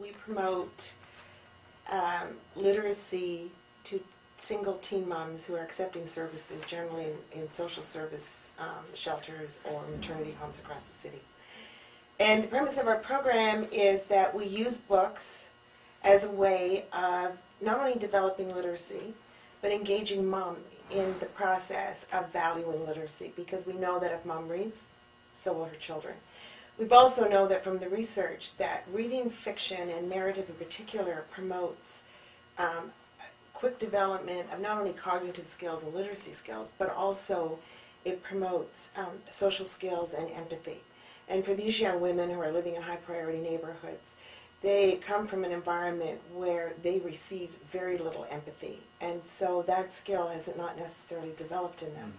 we promote literacy to single teen moms who are accepting services, generally in social service shelters or maternity homes across the city. And the premise of our program is that we use books as a way of not only developing literacy, but engaging mom in the process of valuing literacy, because we know that if mom reads, so will her children. We've also know that from the research that reading fiction and narrative in particular promotes quick development of not only cognitive skills and literacy skills, but also it promotes social skills and empathy. And for these young women who are living in high priority neighborhoods, they come from an environment where they receive very little empathy. And so that skill has not necessarily developed in them.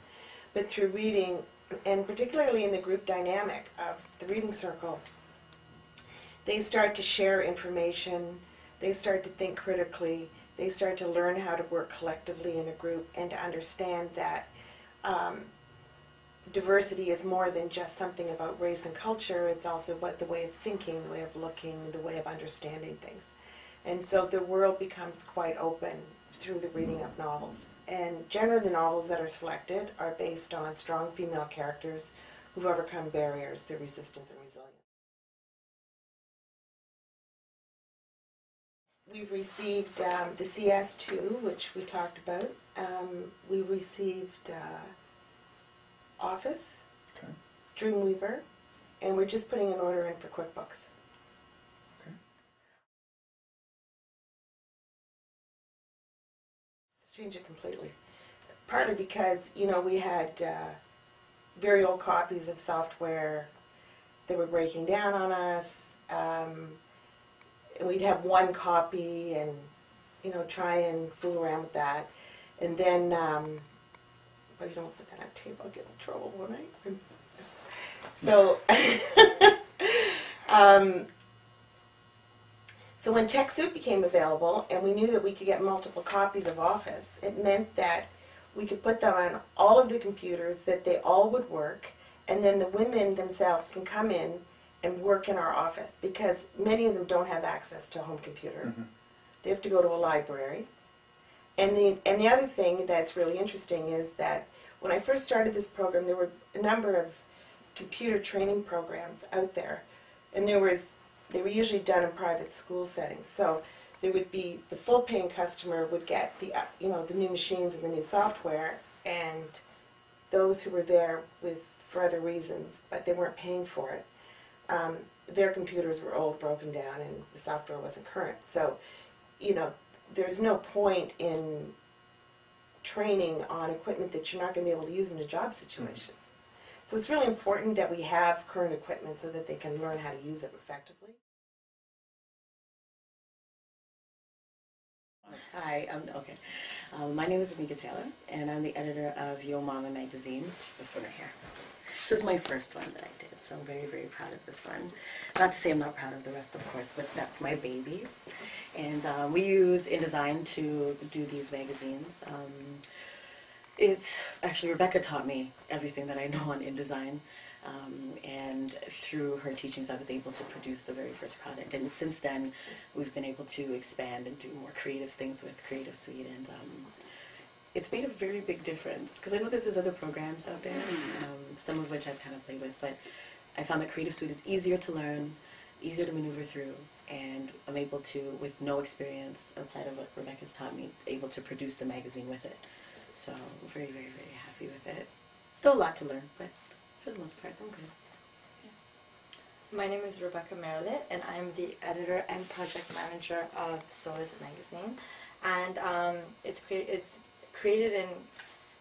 But through reading, and particularly in the group dynamic of the reading circle, they start to share information, they start to think critically, they start to learn how to work collectively in a group and to understand that diversity is more than just something about race and culture. It's also about the way of thinking, the way of looking, the way of understanding things. And so the world becomes quite open through the reading of novels. And generally the novels that are selected are based on strong female characters who've overcome barriers through resistance and resilience. We've received the CS2, which we talked about. We received Office, okay, Dreamweaver, and we're just putting an order in for QuickBooks. Okay. Let's change it completely. Partly because, you know, we had very old copies of software that were breaking down on us. We'd have one copy and, you know, try and fool around with that. And then, but you don't put that on tape, I'll get in trouble, won't I? So, so when TechSoup became available and we knew that we could get multiple copies of Office, it meant that we could put them on all of the computers, that they all would work, and then the women themselves can come in and work in our office, because many of them don't have access to a home computer. Mm-hmm. They have to go to a library. And the other thing that's really interesting is that when I first started this program, there were a number of computer training programs out there, and they were usually done in private school settings. So there would be the full paying customer would get the the new machines and the new software, and those who were there for other reasons, but they weren't paying for it, their computers were old, broken down, and the software wasn't current. So, you know, there's no point in training on equipment that you're not going to be able to use in a job situation. Mm-hmm. So it's really important that we have current equipment so that they can learn how to use it effectively. Hi, okay. My name is Amika Taylor, and I'm the editor of Yo Mama magazine, which is this one right here. This is my first one that I did, so I'm very, very proud of this one. Not to say I'm not proud of the rest, of course, but that's my baby. And we use InDesign to do these magazines. It's actually, Rebecca taught me everything that I know on InDesign. And through her teachings I was able to produce the very first product, and since then we've been able to expand and do more creative things with Creative Suite, and it's made a very big difference, because I know there's other programs out there, some of which I've kind of played with, but I found that Creative Suite is easier to learn, easier to maneuver through, and I'm able to, with no experience outside of what Rebecca's taught me, able to produce the magazine with it. So I'm very, very, very happy with it. Still a lot to learn, but for the most part, I'm good. Yeah. My name is Rebecca Merrillet, and I'm the editor and project manager of Solace magazine. And it's created in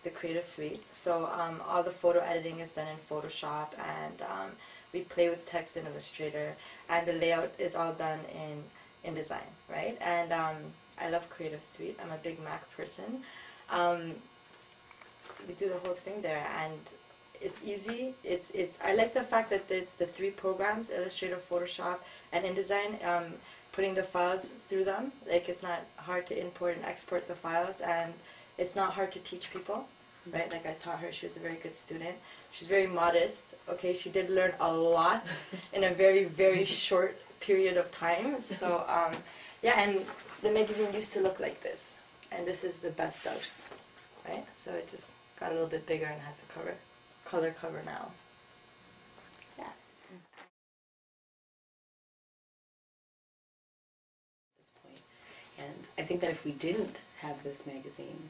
the Creative Suite. So all the photo editing is done in Photoshop, and we play with text in Illustrator, and the layout is all done in InDesign, right? And I love Creative Suite. I'm a big Mac person. We do the whole thing there, and it's easy. I like the fact that it's the 3 programs, Illustrator, Photoshop, and InDesign, putting the files through them. Like, it's not hard to import and export the files, and it's not hard to teach people, right? Like, I taught her, she was a very good student. She's very modest, okay? She did learn a lot in a very, very short period of time. So yeah, and the magazine used to look like this, and this is the best out, right? So it just got a little bit bigger and has the color cover now. Yeah. At this point. And I think that if we didn't have this magazine,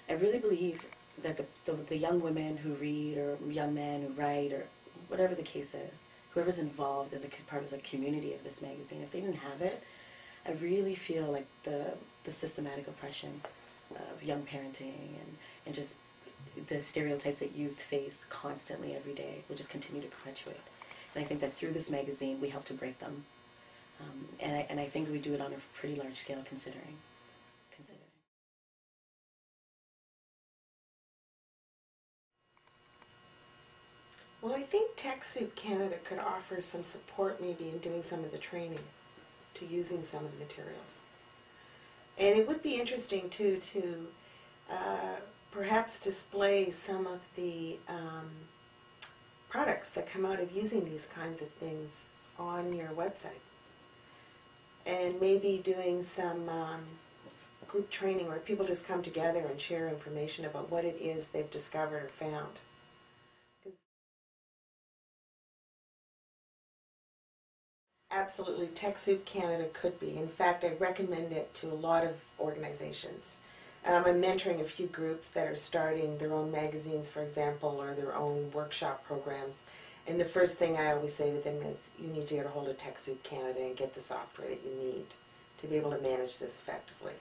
I really believe that the young women who read, or young men who write, or whatever the case is, whoever's involved as a part of the community of this magazine, if they didn't have it, I really feel like the systematic oppression of young parenting and just the stereotypes that youth face constantly every day will just continue to perpetuate. And I think that through this magazine we help to break them. And I think we do it on a pretty large scale considering. Well, I think TechSoup Canada could offer some support maybe in doing some of the training to using some of the materials. And it would be interesting too to perhaps display some of the products that come out of using these kinds of things on your website. And maybe doing some group training where people just come together and share information about what it is they've discovered or found. Absolutely, TechSoup Canada could be. In fact, I recommend it to a lot of organizations. I'm mentoring a few groups that are starting their own magazines, for example, or their own workshop programs. And the first thing I always say to them is, you need to get a hold of TechSoup Canada and get the software that you need to be able to manage this effectively.